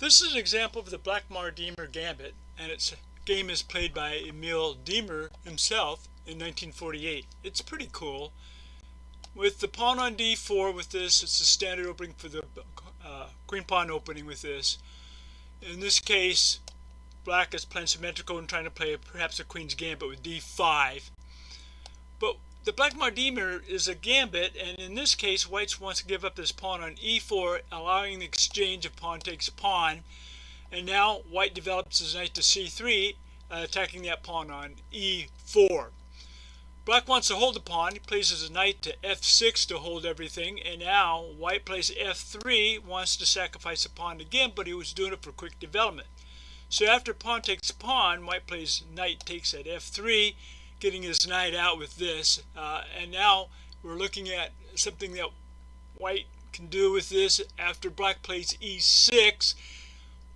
This is an example of the Blackmar-Diemer Gambit, and its game is played by Emil Diemer himself in 1948. It's pretty cool. With the pawn on d4 with this, it's a standard opening for the queen pawn opening with this. In this case, black is playing symmetrical and trying to play perhaps a queen's gambit with d5. But the Blackmar-Diemer is a gambit, and in this case, white wants to give up this pawn on e4, allowing the exchange of pawn takes pawn. And now white develops his knight to c3, attacking that pawn on e4. Black wants to hold the pawn. He places his knight to f6 to hold everything, and now white plays f3, wants to sacrifice the pawn again, but he was doing it for quick development. So after pawn takes pawn, white plays knight takes at f3, getting his knight out with this, and now we're looking at something that white can do with this. After black plays e6,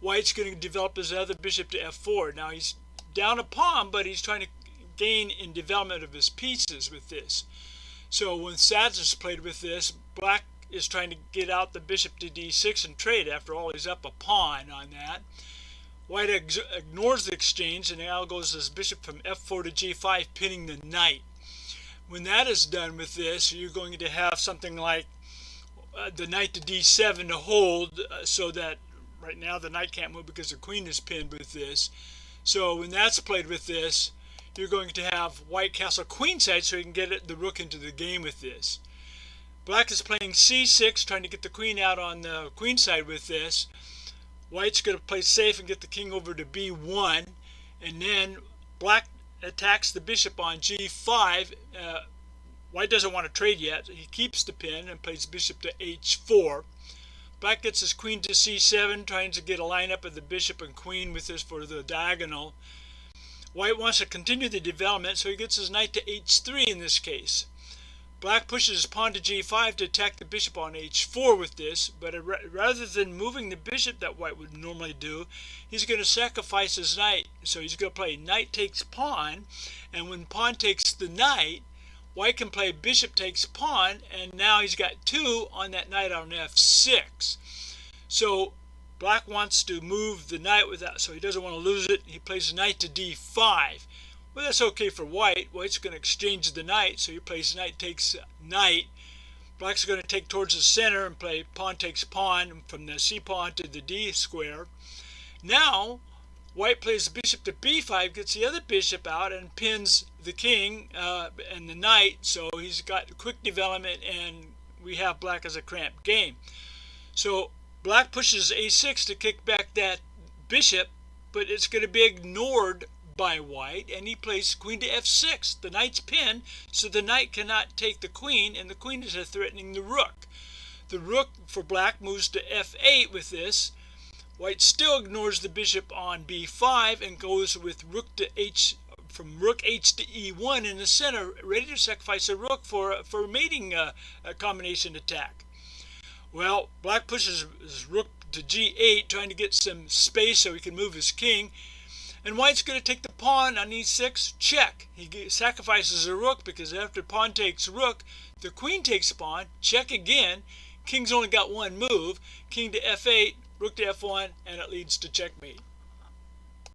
white's going to develop his other bishop to f4. Now he's down a pawn, but he's trying to gain in development of his pieces with this. So when Sadler's played with this, black is trying to get out the bishop to d6 and trade. After all, he's up a pawn on that. White ignores the exchange and now goes his bishop from f4 to g5, pinning the knight. When that is done with this, you're going to have something like the knight to d7 to hold, so that right now the knight can't move because the queen is pinned with this. So when that's played with this, you're going to have white castle queenside so you can get the rook into the game with this. Black is playing c6, trying to get the queen out on the queenside with this. White's going to play safe and get the king over to b1, and then black attacks the bishop on g5. White doesn't want to trade yet. He keeps the pin and plays bishop to h4. Black gets his queen to c7, trying to get a lineup of the bishop and queen with this for the diagonal. White wants to continue the development, so he gets his knight to h3 in this case. Black pushes his pawn to g5 to attack the bishop on h4 with this, but rather than moving the bishop that white would normally do, he's going to sacrifice his knight. So he's going to play knight takes pawn, and when pawn takes the knight, white can play bishop takes pawn, and now he's got 2 on that knight on f6. So black wants to move the knight with that, so he doesn't want to lose it. He plays knight to d5. Well, that's okay for white. White's going to exchange the knight, so he plays knight takes knight. Black's going to take towards the center and play pawn takes pawn from the c pawn to the d square. Now, white plays bishop to b5, gets the other bishop out, and pins the king and the knight, so he's got quick development, and we have black as a cramped game. So black pushes a6 to kick back that bishop, but it's going to be ignored by white, and he plays queen to f6. The knight's pinned, so the knight cannot take the queen, and the queen is threatening the rook. The rook for black moves to f8 with this. White still ignores the bishop on b5 and goes with rook to h, from rook h to e1 in the center, ready to sacrifice a rook for a mating a combination attack. Well, black pushes his rook to g8, trying to get some space so he can move his king. And white's going to take the pawn on e6, check. He sacrifices a rook because after pawn takes rook, the queen takes pawn, check again. King's only got one move, king to f8, rook to f1, and it leads to checkmate.